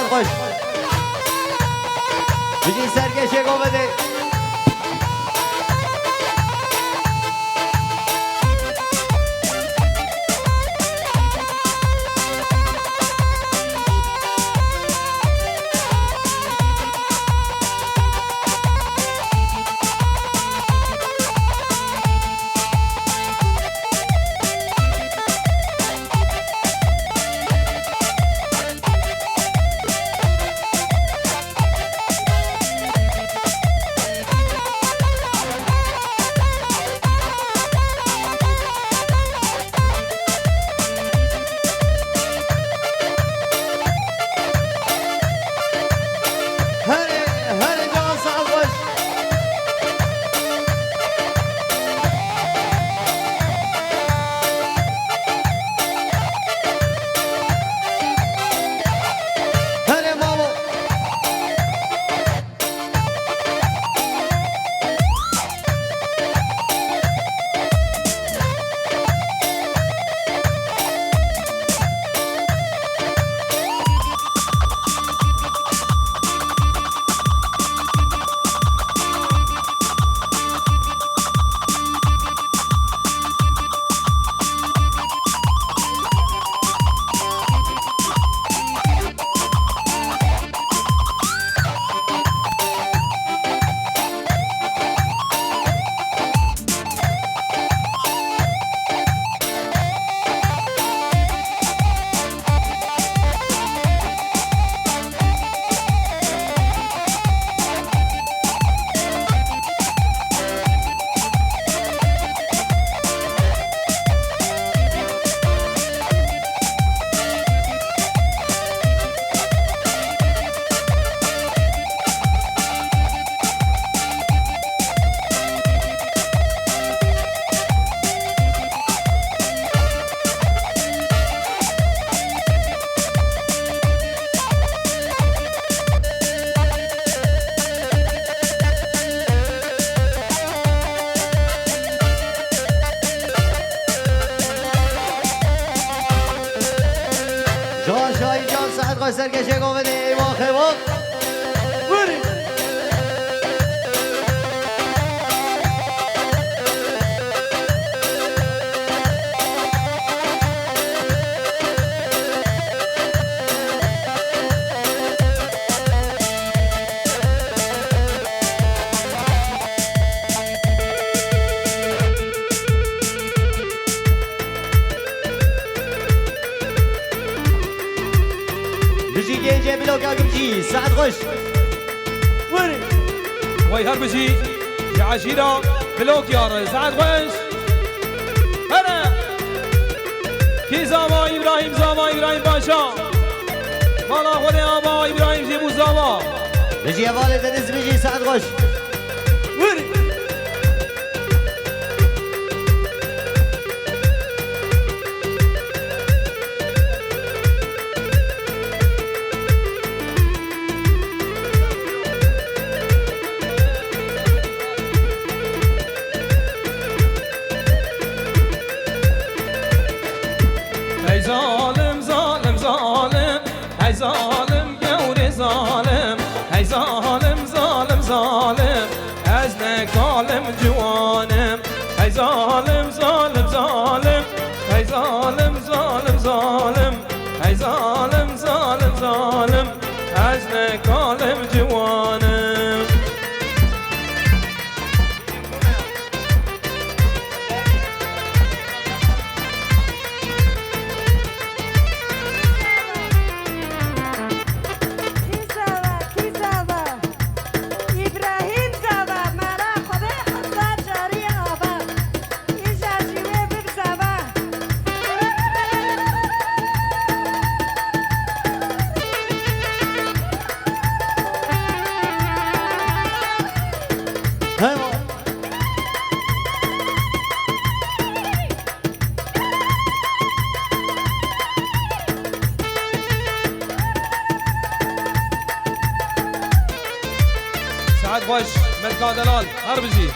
خوش بجی سرکشه گو بده سرکشه گو بده ای واخه واخ بری بجی گنجه بلوک آگه بجی سعد خوش وري وای هر بجی يا عشيرة بلوك يا سعد خوش هلا کی زاما ابراهیم باشا مالا خود آبا ابراهیم زیبو زاما بجی والد دنیز بجی سعد خوش وري ظالم ظالم ظالم هی ظالم گور ظالم هی ظالم ظالم ظالم از نکالم جوانم هی ظالم ظالم ظالم هی ظالم ظالم ظالم هی ظالم ظالم ظالم از نکالم جوانم سعد خوش ملكا دلال هربجي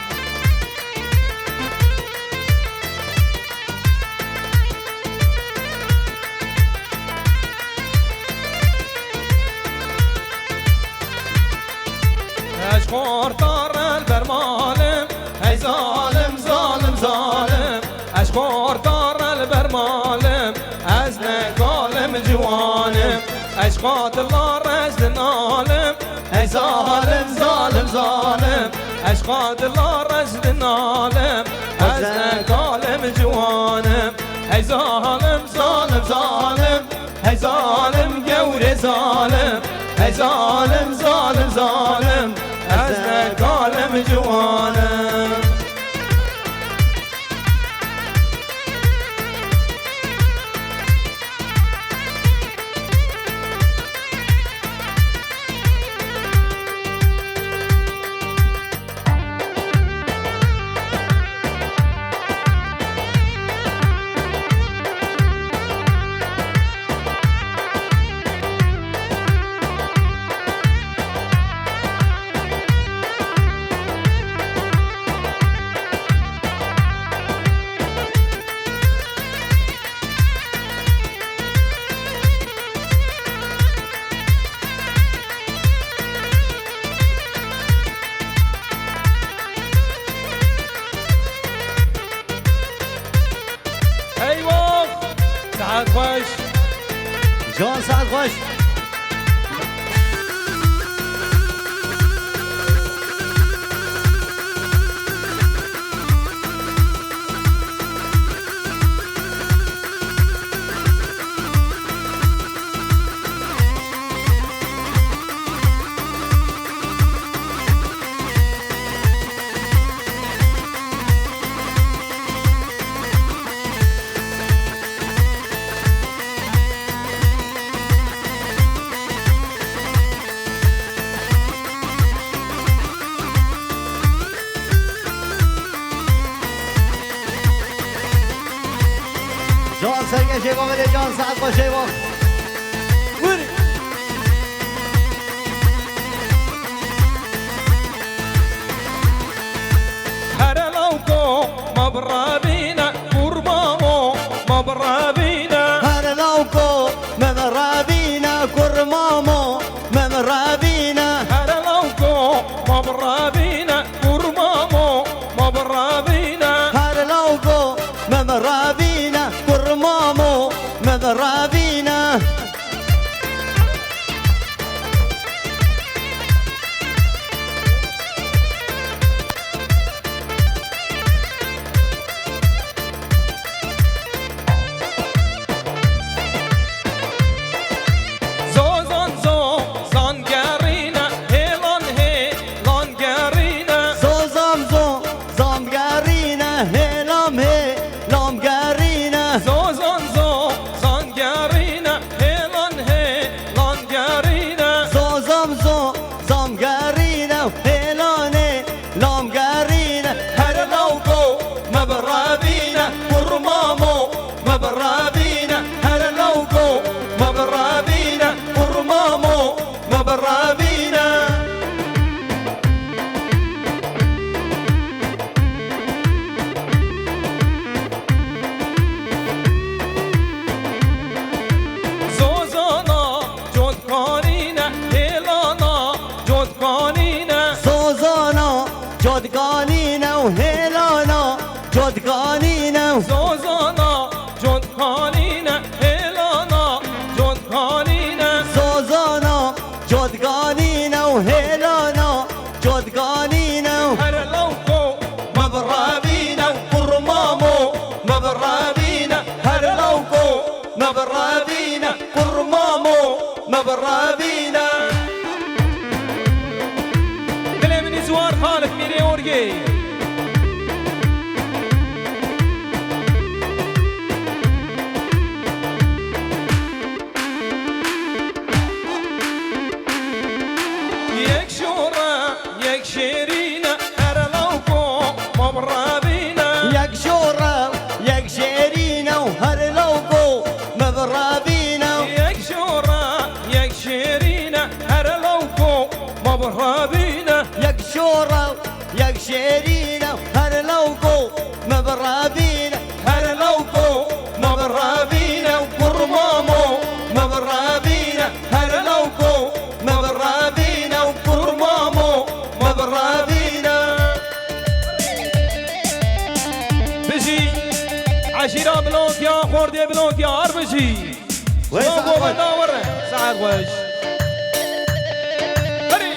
اشخور دار البرمالم ای ظالم ظالم ظالم اشخور دار البرمالم از نگالم جوانم اشخات الله رجل نالم ای ظالم ظالم ظالم اشخات الله رجل نالم از نگالم جوانم ای ظالم ظالم ظالم ای ظالم گور ظالم ای ظالم ظالم ظالم از نگالم جوانم سعد خوش جان سعد خوش جان سرگشی با بده جان سعد باشه با بوری هر لوکو مبرابینا قرمامو مبرابینا هر لوکو مبرابینا قرمامو مبرابینا هر لوکو مبرابینا قرمامو مبرابینا هر لوکو مبرابینا قرمامو مبرابینا جدگانینه و هلانا جدگانینه زوزانا جدگانینه هلانا جدگانینه زوزانا جدگانینه و هلانا جدگانینه هر لوکو مبرابینه و قرمامو مبرابینه هر لوکو مبرابینه قرمامو مبرابینه دل زوار خالق میری اورگی یک شورا یک شیرینه هر لوکو مبرابینه یک شورا یک شیرینه و هر لوکو مبرابینه یک شورا یک شیرینه هر لوکو مبرابینه یک شورا یک شیرینه هر لوکو مبرابینه هر لوکو مبرابینه و قرمامو مبرابینه هر لوکو مبرابینه و قرمامو مبرابینه بلوكي عربجي وين شباب سعد قوة داورة سعد وش هري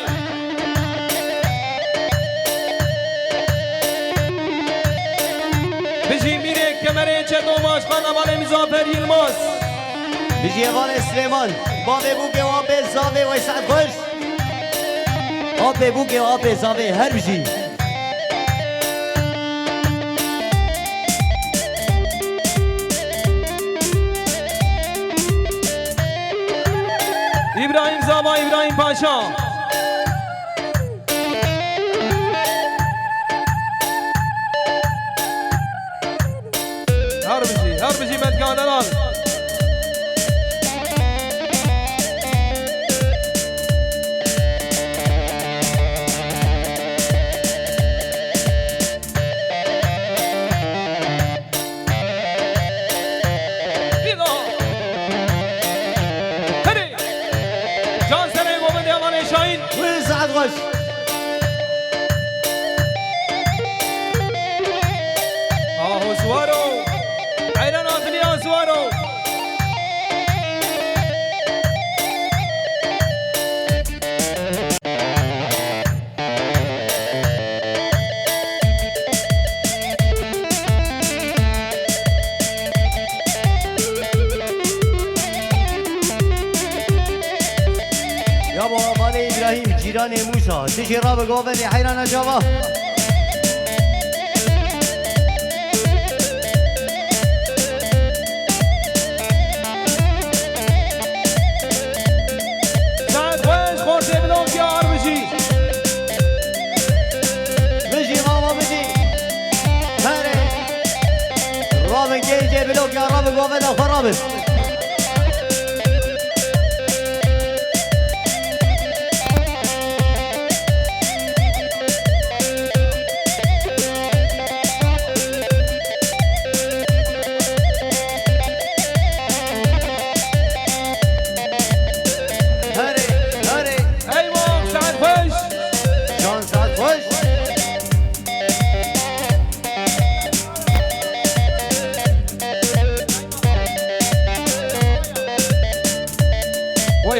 بيجي ميري كاميرين شدو ماش خانا بالي مزافر يلماس بيجي ايوان سليمان بابي بوكي وابي زافي وين سعد خوش ابي بوكي وابي زافي هر بيجي إبراهيم زابا إبراهيم باشا هربجي مدكان الان وين سعد خوش اهو سوارو عينات اليا سوارو يابا مالي ابراهيم جيراني موسى تجي راب قوبني حيران جابا سعد وش خورتي بلوك يا عربجي بيجي ماما بيجي هاري رابن جيجي بلوك يا راب قوبني خرابن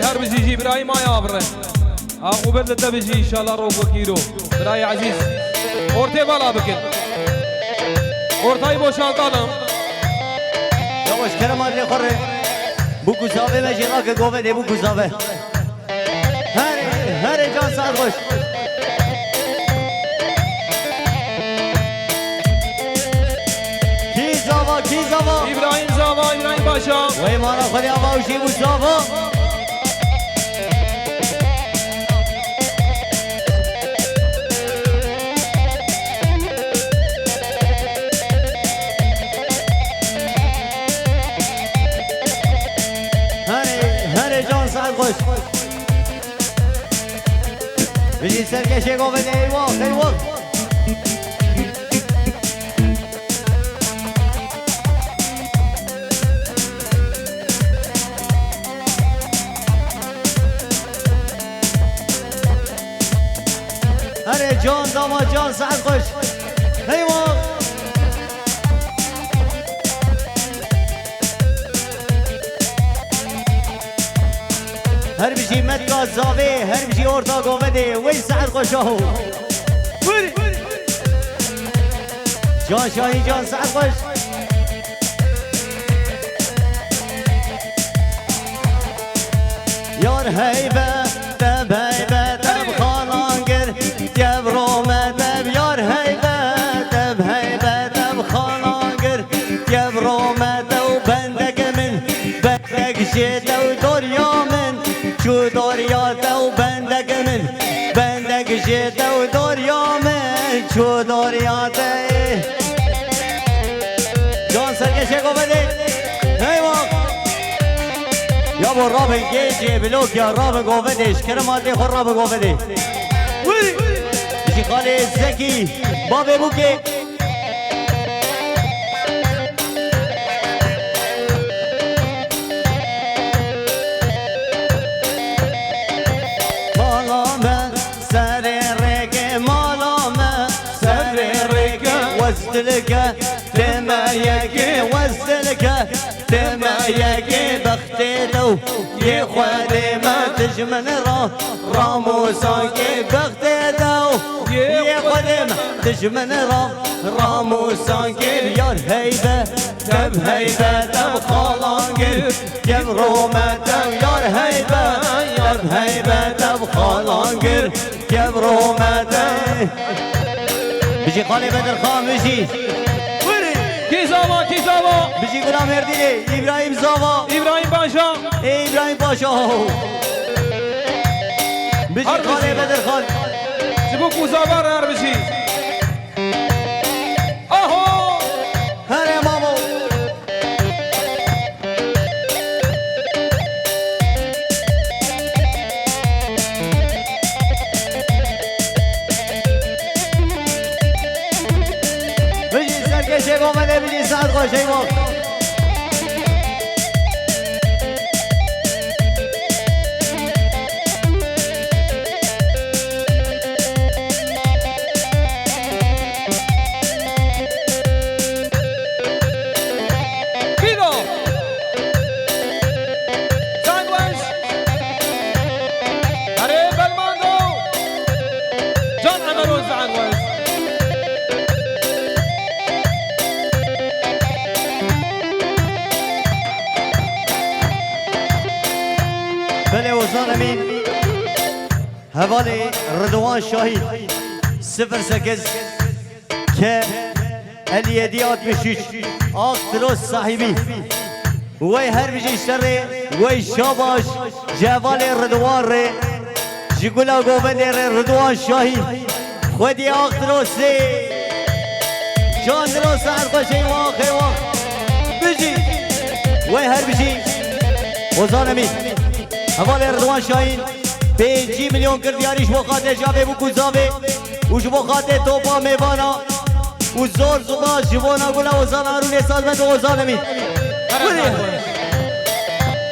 هربجي جي براي ما يابره وبدلت بيجي ان شاء الله روبو كيلو براي عزيز اورتي بالا بكن اورتاي بوشالتانم يواش كلمات لي خره بوكو زاوي ماشي راك قوبني بوكو زاوي هاري جان سعد خوش كي زاوا ابراهيم زاوا ابراهيم باشا وي مانا خلي ابا وشي مصطفى هاري جان سعد خوش بيجي سركشي قوبني ايوه هري جان داما جان سعد خوش ايوه هر بشي مدكا زاوي هر بشي اورتا قومدي وين سعد خوش اهو جان شاهي جان سعد خوش يار هيبة تب هيبة تب خالانگر تب رومة تب يار هيبة تب هيبة تب خالانگر تب رومة تو بندك من بندك جيت ودوريا من شو دوريا تو بندك من بندك جيت ودوريا من شو دوريا تي جان سرکشه کو بده ايوه يابا رابن جيجي بلوك يا رابن قوفدش كرماتي خور رابن قوفدي شي خالي زكي بابي بوكي مالا سري ريكي مالا سري ريكي وزدلك لما يكي وزدلك سما يكي بختي دو يخوالي ما تجمن راموسا كي بختي دو يخوالي ما تجمن راموسا كي يار هيبة تب هيبة تب خالانجر يم روما تب يار هيبة تب هيبة تب خالانجر يم روما تب بيجي خالي بدر خان بيجي کی زاوا بيجي غلام هرديلي إبراهيم زاوا ابراهیم باشا إبراهيم باشا بيجي خالي بدر خان جبوك مزابر هر بشی آهو هلا مامو بيجي سركشي بومده بيجي سعد خوشي بوم بیدو زنگوش اره بلماندو جان عملو زنگوش بله وزان امین حوالی رضوان شاهید 08 که الیدی 63 آقتروس صاحبی وی هر بیجی شره وی شاباش جوال رضوان ره جگولا گوبند رضوان شاهید خودی آقتروسی جان دروس هر خوشی واقعی بیجی وی هر بیجی وزان امین حوال رضوان شاهین 5 میلیون کردیاریش با خاطر جاوه بو کزاوه وش با خاطر توپا میوانا و زور زبا جوانا گولا وزان آرون سازمت و وزان امین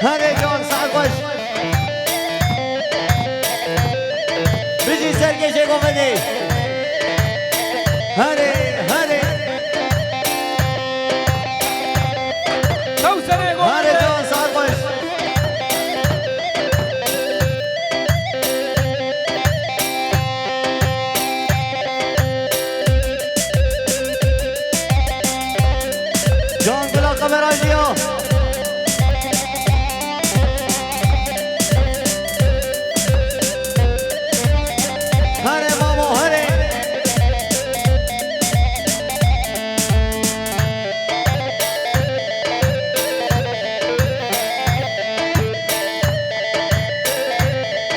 هره جان سعد خوش بجی سرکشه گفته هره تو سنه گو هره جان سعد خوش جان گلا کامراجیا هره مامو هره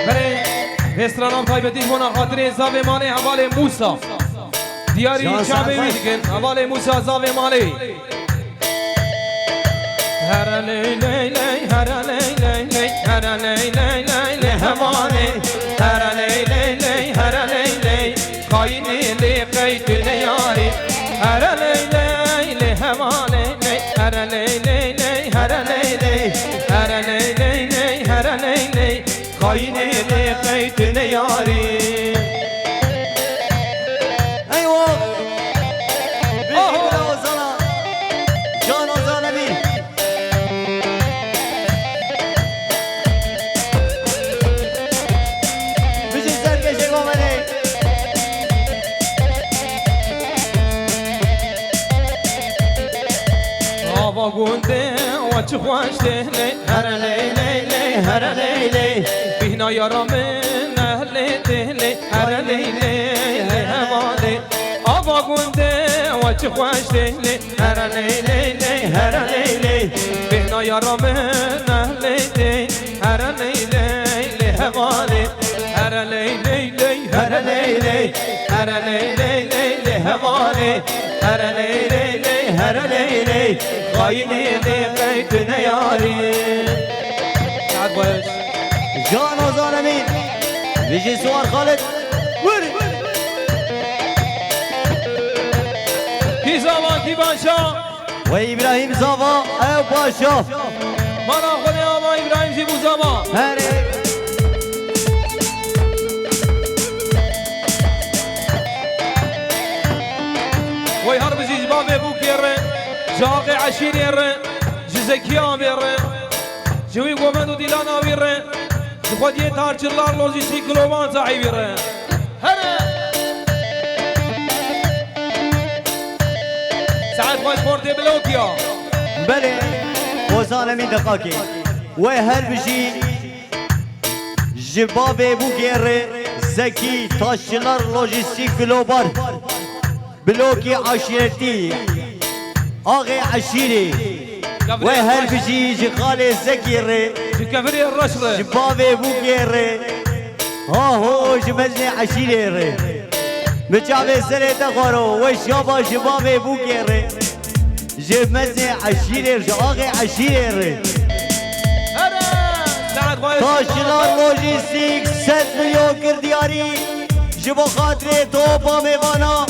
بره رستوران تایبتی منا خاطر زاوی مالی حوال موسا دیاری جان چابه سعد میدگن حوال موسا زاوی مالی هر لیلی لی هر لیلی لی هر لیلی لی حوالی هر لیلی لی هر لیلی قاینی لی قیت لیاری هر لیلی لی حوالی لی هر لیلی لی هر لیلی هر لیلی لی هر لیلی قاینی لی قیت لیاری ايوه بيجي ولا وزنا جان وزنا مين بيجي سركشي قومني آوا گونده و چه خوش دهلی هر لیلی لی هر لیلی بینا یارم نهلی دهلی هر لیلی لی حوالی آوا گونده و چه خوش دهلی هر لیلی لی هر لیلی بینا یارم نهلی دهلی هر لیلی لی حوالی هر لیلی لی هر لیلی هر لیلی لی حوالی هر لیلی لی هر لیلی قاینی لی قیت نیاری سعد باش جان وزنا مين بيجي سوار خالد وري کی زمان کی باشا وإبراهيم زافا أو باشا مانا خود آما ابراهیم زیبو زمان هري وی هر بزیج بابه بو کره جاقی عشیر ره زكيا بيره جوي قومن وديلانا بيره خود يتار جلار لوجيستيك لومان زعي بيره هلا سعد خوش بورتي بلوكيا بله وزانه من دقاقی و هر بجی جباب بو گره زکی تاشلار لوجستیک گلوبال بلوکی عشیرتی آقای عشیری و هر بجی جقال زکی ره جكفري الرشرة جباب بو گره ها هو جمزن عشیری ره مجابه سره تخورو و شابا جباب بو گره جمزن عشیری آقای عشیری تاشلار لوجستیک 100 میلیون کردیاری جبو خاطر تو با میوانا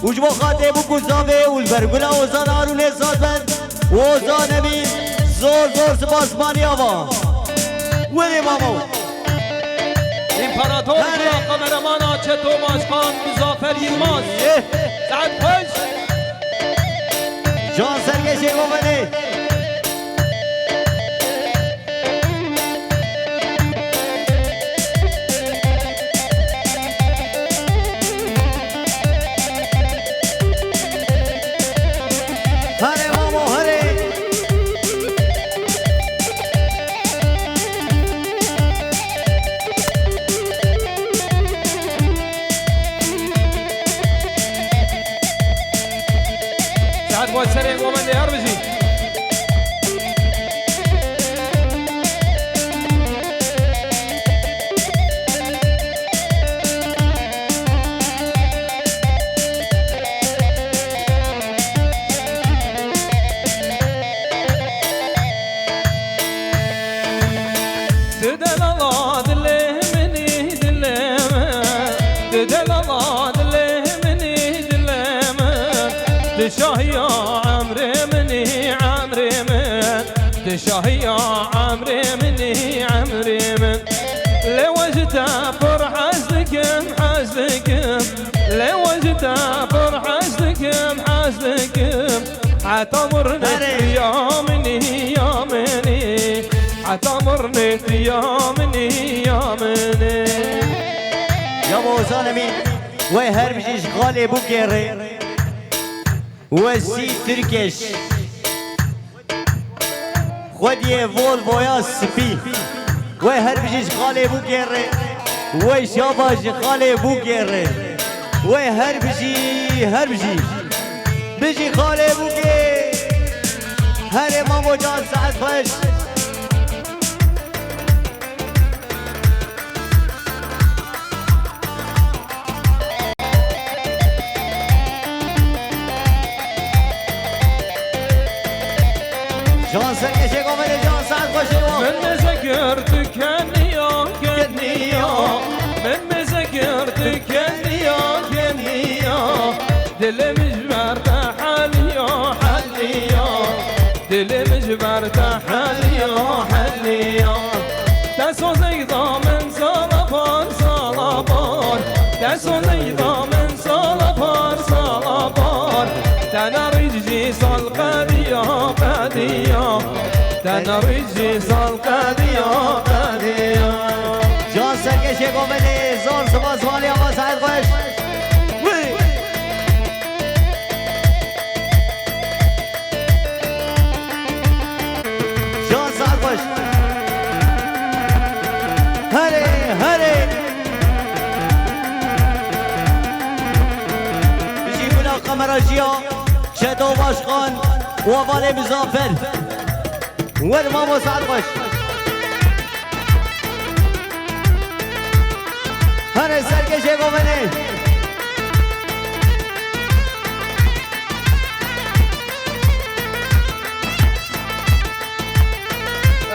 و جبو خاطر بو کزاوه و البرگولا وزان آرونه ساد بند وزان امین زور زور سپاسمانی آوا ولی مامو امپراتور کامرمانا چتو ماشخان مزافر یلماز سعد خوش جان سرگشی گومنه سعد خوش سرين ومن دي هربجي شاهي عمري مني عمري من شاهي عمري مني عمري من لو وجدت فرح حزنكم حزنكم لو وجدت فرح حزنكم حزنكم عتمرني يا مني يا مني عتمرني يا مني يا مني يا ابو زلمي وي هربجي شغالي بو كيري وسی ترکش خودی وولفو یا سپی و هر بجیش خاله بو گره و شاباش خاله بو گره و هر بجی بجی خاله بو گره هر مامو جان سعد خوش جان سرگشی گومنه جان سعد خوشه من مذكرتك كنيا كنيا من مذكرتك كنيا كنيا دل مجبر حاليا حاليا دل مجبر حاليا حاليا تسو زيدا من صلبان صلبان تسو زيدا من صلبان صلبان تنرجي صلقديا قديا تنرجي صلقديا قديا جان سرگشی گومنه زور سپاس والی آقا سعد خوش جان سعد خوش هره بجی بنا قمراجیا شدو باشخان و والی مزافر ور مامو سعد خوش هر سرگشی گومنه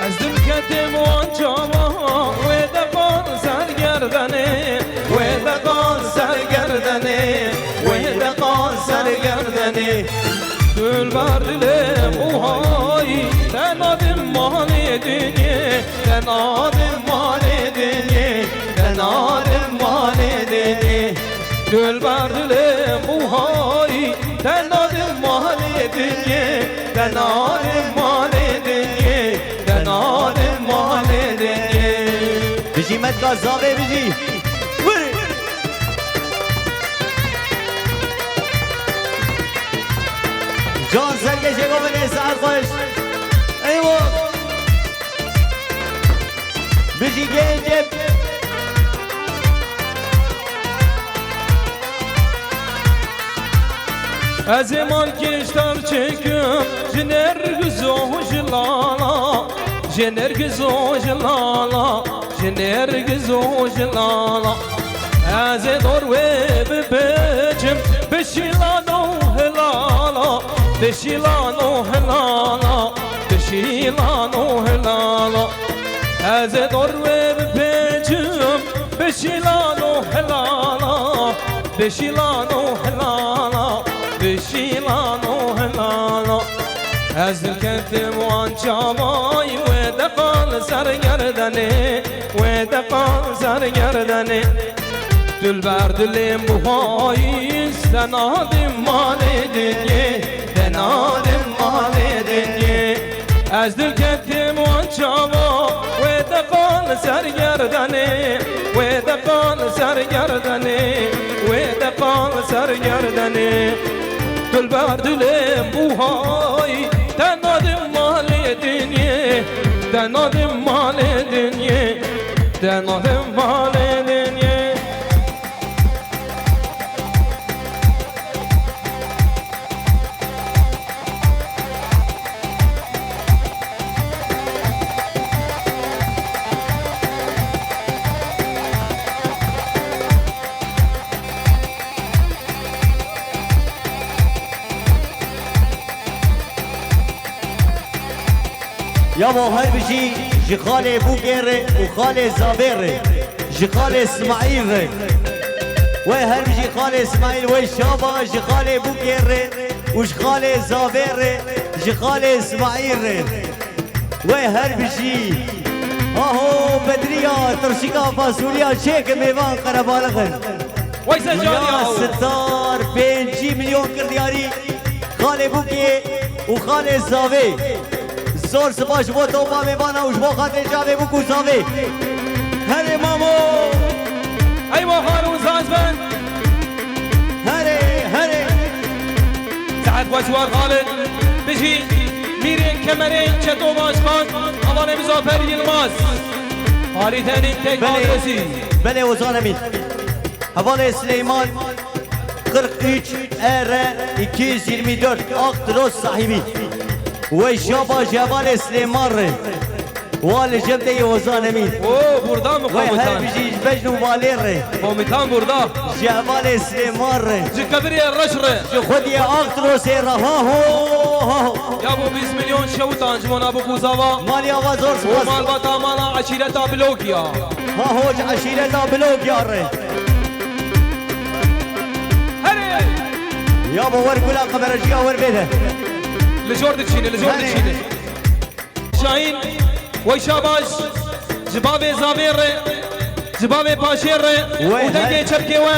ازدم کتم وان چاما و دقان سرگردنه و دقان سرگردنه و دقان سرگردنه دل بردلم اوهای تنادم مالی دنیه تنادم مالی دنیه تنادم مالی دنیه دل بردلم اوهای تنادم مالی دنیه تنادم مالی بجي مدكا زاوي بجي وري جان سرگشی گو بنی ساعت خوش ایوه بجی گنجب از مال کشتر چکم جنرگز و جلالا جنرگز و جلالا جنرگز و جلالا از دور و ببجم بشیلان و هلالا بشیلان و هلالا بشیلان و هلالا از دور و ببجم بشیلان و هلالا بشیلان و هلالا بشیلان و هلالا از دل کتم وان چامای و دقال سرگردنه و دقال سرگردنه دل بر دلم بوهای سنادم مال دنیه دنادم مال دنیه از دل کتم وان چاما و دقال سرگردنه و دقال سرگردنه و دقال سرگردنه دل بر دلم بوهای دنادم مال دنیه دنادم مال دنیه دنادم مال دنیه یا با هر بجی جخال بوگره و خال زابره جخال اسماعیل و هر بجی خال اسماعیل و شابا جخال بوگره و جخال زابره جخال اسماعیل و هر بجی آهو بدریا ترشیکا فاسولیا چک میوان قربالغن ویسا جانیا ستار 5 میلیون کردیاری خال بوگه و خال زابه زور سپاش با توبا میبانه وش با خاطر جاوه بو کوزاوه هره مامو ای با خانون زازبن هره سعد باشوار خالد بجی میرین کمرین چطو باشخان اوانه بزافر یلماز حالی تنین تک آدرسی بله وزانمین حواله سلیمان 43 اره 224 اختروس صاحبی و شابا جوال سلیمان ره وال جبده وزان امین او بردا و هر مقامتان بجیج بجن والی ره قومتان بردا جوال سلیمان ره جی کبری الرش ره جو خودی اختر سے رها ہو یا بو 20 میلیون شوتان جوانا بو کوزاوا مالی آواز اور و سپاس مال باتا مالا عشیرتا بلوکیا ها ہو عشیرتا بلوگ یار ره هره یا باور کلا خبر جیا ور بده لجورد تشيني لجورد تشيني شاهين ويشاباش جبابي زابير جبابي باشير ودقي شبكي و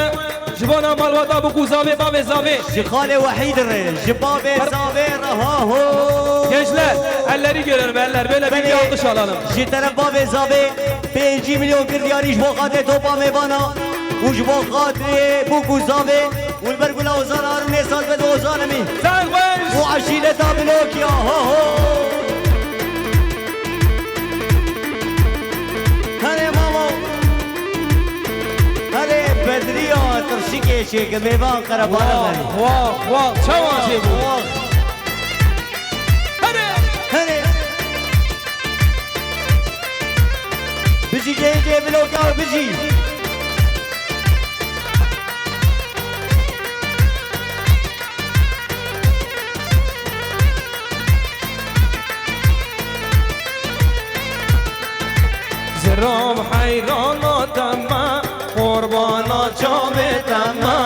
جبونا مالواتا بكو زابي بابي زابي جخال وحيد ره جباب زابر ها هو gençler elleri görelim eller böyle bir alkış alalım. جی طرف باب زابه 5 میلیون کردیاریش با خاطر توپا میبانا وش با خاطر بوکو زابه والبرگولا وزان هارون سال بده وزان می Sen koş. و عشیرتا بلوک یا ها هو هره ماما هره بدریا ترشیکه چه که میوان قربانه Vah بری vah vah çavan şey bu. Hadi. هره بجی گنجه بلوک یا بجی زرام حیرانا تما قربانا چامه تما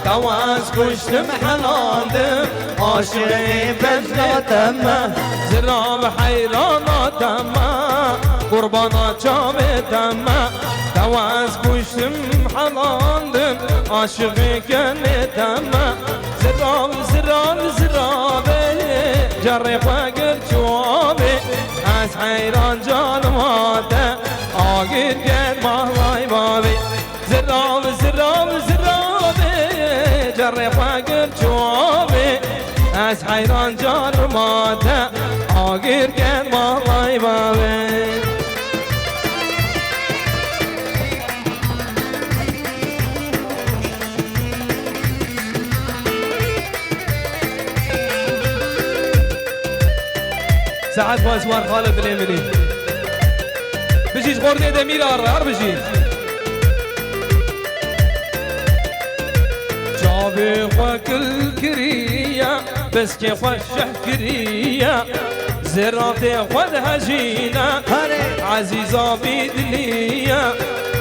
تواز کشتم حلاندم عاشق بزنا تما زرام حیرانا تما قربانا چامه تما تواز کشتم حلاندم عاشق کنه تما زرام زرام زرامه جري فقر جوابي از حيران جان ماته آقير قد مهلاي بابي زراب زراب زرابي جري فقر جوابي از حيران جان ماته آقير قد مهلاي بابي ساعات بازوار خالد اليمني بجيش غوردي دمير هر بجي جابي خوكل كريا بس كيف الشهكريا زراتي خود هجينا عزيزة بيدليا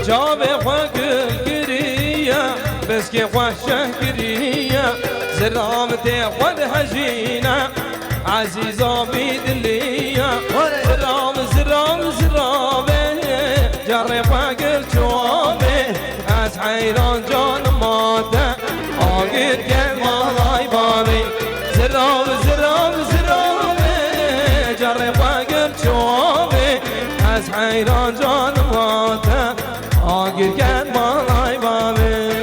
جابي خوكل كريا بس كيف الشهكريا زراتي خود هجينا عزيزة بيدليا زرام زرام زرامي جري فقر جوابي از حيران جان ماته آقير قد مهلاي بابي زرام زرام زرامي جري فقر جوابي از حيران جان ماته آقير قد مهلاي بابي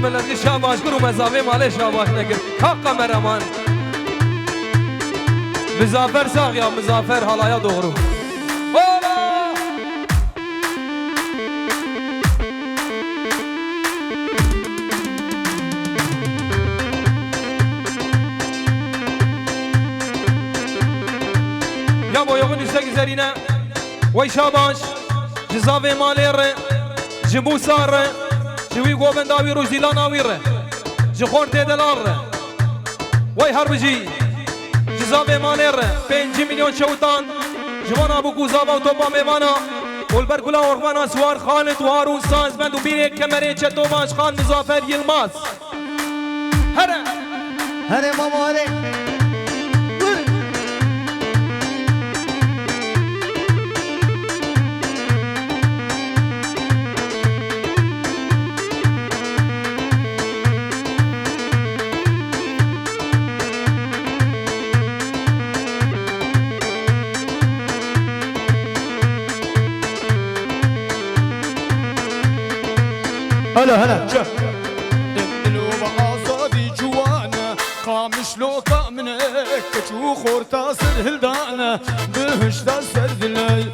ملندی شاباش کرو مزاوی ماله شاباش نکر حق قمرمان مزافر ساق یا مزافر حالایا doğru اولا یا boyumun üstek üzerine vay şabaş cizave maler cibu sar جوی گوبن داوی رو زیلان آویره جخور تیدلاره وی هربجی جزاوی مانیره 5 میلیون شوطان جوان ابو کوزاوا و توبا میوانا گلبر گلا ارغوانا سوار خالد و هارون ساز بند و بیره کمره چتو باش خان مزافر یلماز هره هره ماما هره هلا هلا شوف دلو بعصابي جوانا قامش لو كامنك كشو خور تاسر هلدانا بهش تاسر دلي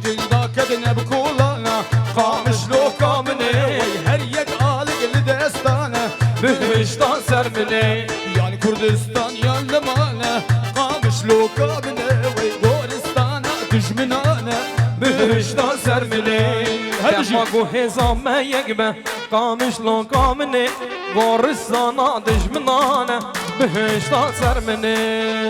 جلدا كدنا بكولانا قامش لو كامنك هر يك آلق لدستانا بهش تاسر مني يعني كردستان يالمانا قامش لو كامنك وي غورستانا دجمنانا بهش تاسر مني دما گو هزام یکبه قامش لو کامنه گورستانا دجمنانه بهش تاسر مني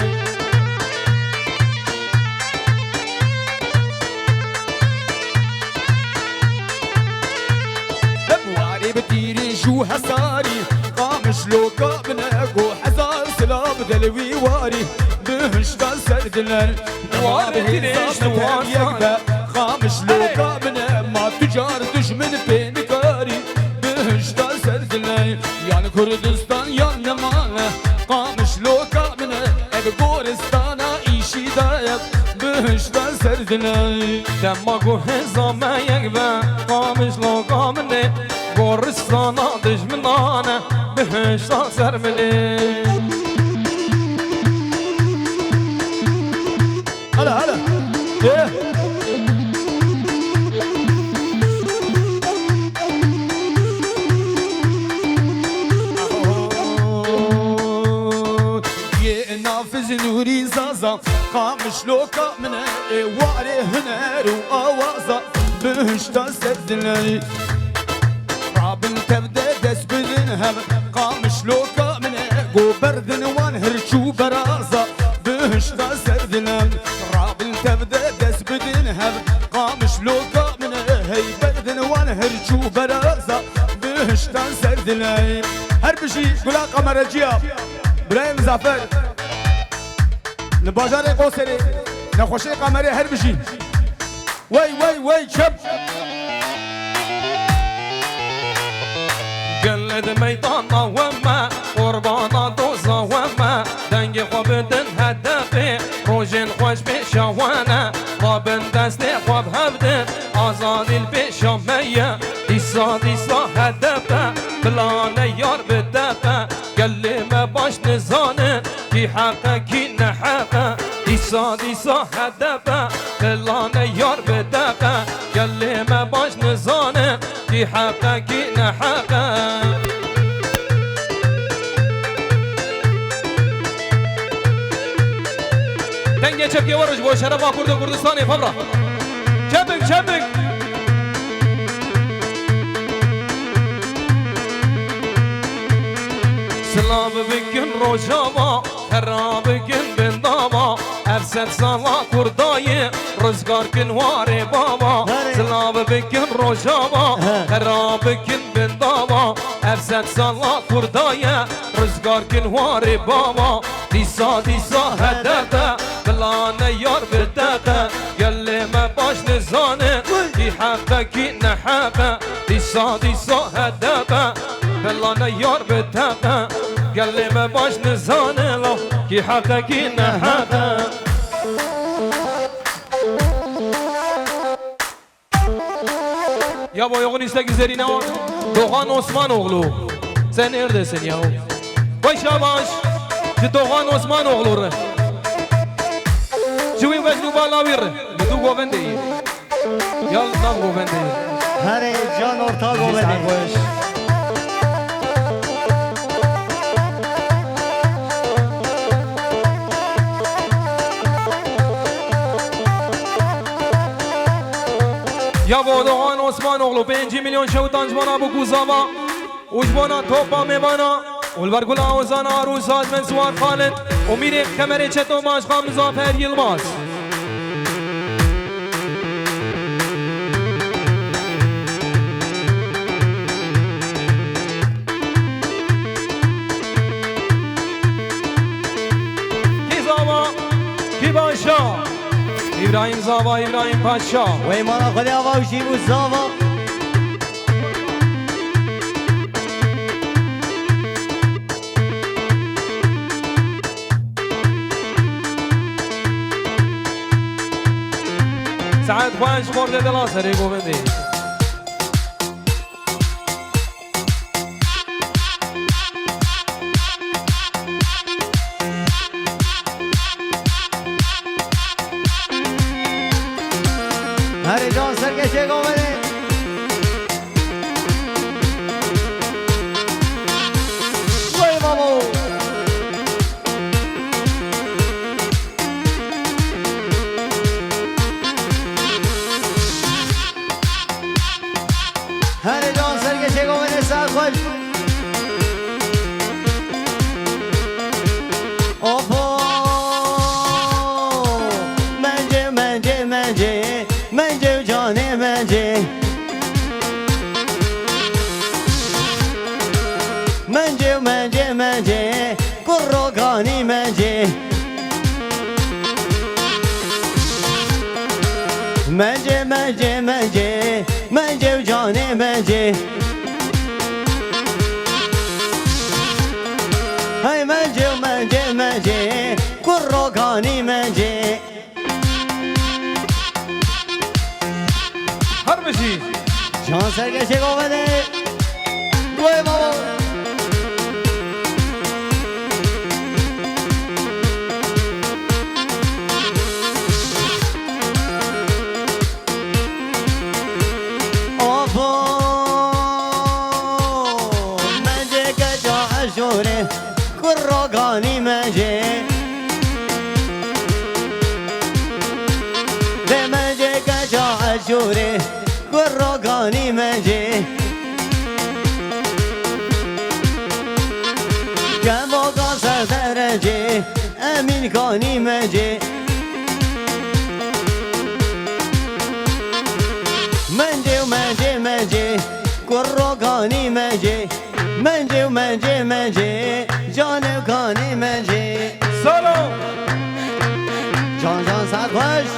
واري بتيري شو هساري قامش لو كابنا قو حزار سلاب دلوي واري بهش تاسر دلال واري بتيري شو هساري قامش لو كابنا ما تجار دشمن بينكاري بهش تاسر دلال يعني كردستان يعني مانا قامش لو كابنا اب غورستانا ايشي دايب بهش تاسر دلال دما گو هزام یکبه قامش لو کامنه گورستانا دجمنانه بهش تاسر مني هلا هلا ايه نافذ نوري زازا قامش لوكا من واري هنر وآوازا بهش تسدلي رابن تبدا دس بدنهم قامش لوكا من قو بردن وانهر شو برازا بهش تسدلي رابن تبدا دس بدنهم قامش لوكا من هي بردن وانهر شو برازا بهش تسدلي هر بشي قلا قمر الجياب برايم زافر لباجار قوسري نخوشي قمري هر بشي وي وي وي شب قلد ميدانا وما قربانا دوزا وما دنگ خواب دن هدفه روژن خوش بشوانا خوابن دست خواب هفته آزادی البشامية دیسا دیسا هدفه بلان یار بدفه قلم باش نزانه کی حقه کی نحقه دیسا دیسا هدفه بلان یار بدفه قلم باش نزانه کی حقه کی نحقه دنگه چپکی ورش با شرف کرد کردستانی فبرا چپک چپک سلام بکن روشاوا خراب کن بنداوا افسد سالا کردای رزگار کن واره بابا سلام بکن روشاوا خراب کن بنداوا افسد سالا کردای رزگار کن واره بابا دیسا دیسا هدفه بلان یار بدفه گله ما باش نزانه کی حقه کی نحقه دیسا دیسا هدفه بلان یار بدفه گله ما باش نزانه لو کی حقه کی نحقه Ya boyağın istek üzerine var. Doğan Osmanoğlu. Sen neredesin ya? Baş yavaş. Şu Doğan Osmanoğlu. Şu bir vecnu bağlavir. Bu govende. Yalnız govende. Her can orta govende. Ya Doğan Osmanoğlu 5 milyon şevtan jbana bu kuzava Ujbana topa mevana Ulvergula Ozana Aruz Azmen Suat Khaled Umiri Kemeri Çeto Başkan Muzaffer Yılmaz Kizava Kibaşa İbrahim Zava, İbrahim Paşa Ve mana khode avavşi bu zava سعد خوش خورده دلا سری گوبندی Her can serkeşe govende Vay babo Her can serkeşe govende sağ koş Opo Mence mence mence Mence cane mence Mence mence mence Kurro gani mence Mence mence mence Mence cane mence Hay mence mence mence Kurro gani mence Harbici Can serkeşe govende Vay babo Opo Mence geca aşure Kurro gani mence Ve mence geca aşure Kurro gani mence Gemo gaza derece Emin gani mence Mence mence mence Kurro gani mence Mence mence mence Canev gani mence Solo جان جان سعد خوش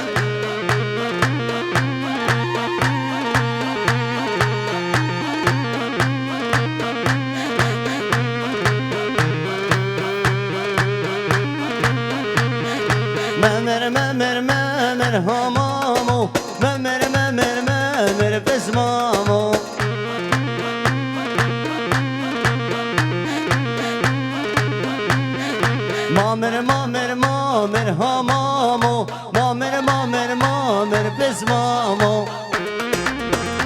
ممر ممر ممر همامو ممر ممر ممر بزمامو مامر مامر مامر همامو مامر مامر مامر بزمامو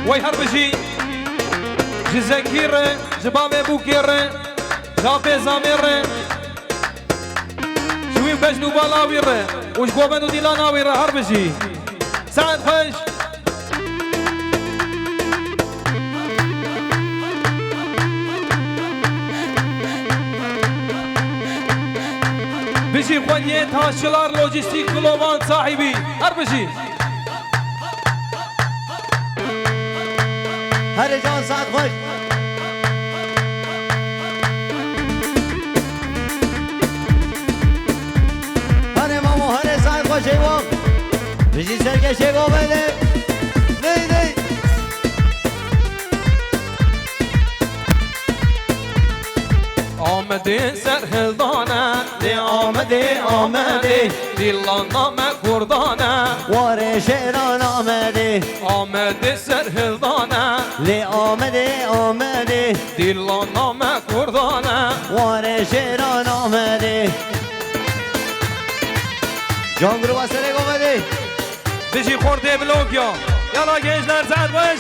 وای هر بجی جزکیره جبابه بوکیره جابه زامیره شویم بجنو بالاویره وش گوبندو دیلاناویره هر بجی سعد خوش بجی خودیه تاشلار لوجستیک گلوبان صاحبی هر بجی هر جان سعد خوش هر مامو هر سعد خوش ایوان بجی سرکش ایوان بده دی دی آمده سرهلدانه دی آمده آمده دیلانامه کردانه وار شیران آمده آمده سرهلدانه لی آمده آمده دیلانامه کردانه وار شیران آمده جان گروه بسره گومده بجی خورده بلوکیا یالا gençler زد باش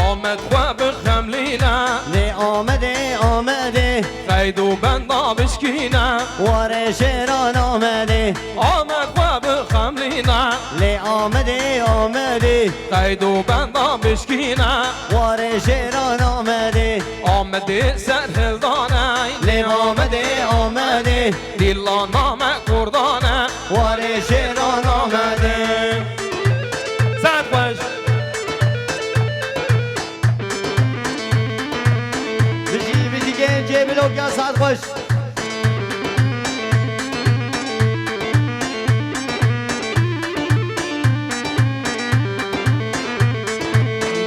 آمد خواب خملینه لی آمده آمده قید و بندا بشکینه وار شیران آمده آمد خواب خملینه لی آمده آمده قید و بندا بشکینه وار شیران آمده آمده سرهلدانه لی آمده آمده دیلانامه کردانه وار شیران آمده زد باش بجی بجی گنجه بلوک یا سعد خوش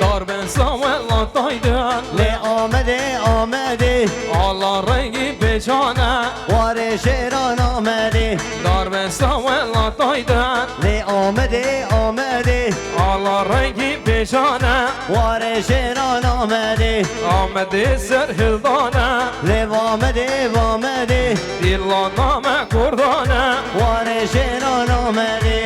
دار ben samuella taydın لی آمده آمده Allah rengi beçane وار شیران آمده Dar ben samuella taydın لی آمده آمده Allah rengi beçane وار شیران آمده Ahmedi serhildane لی وامده وامده Dillaname kurdane وار شیران آمده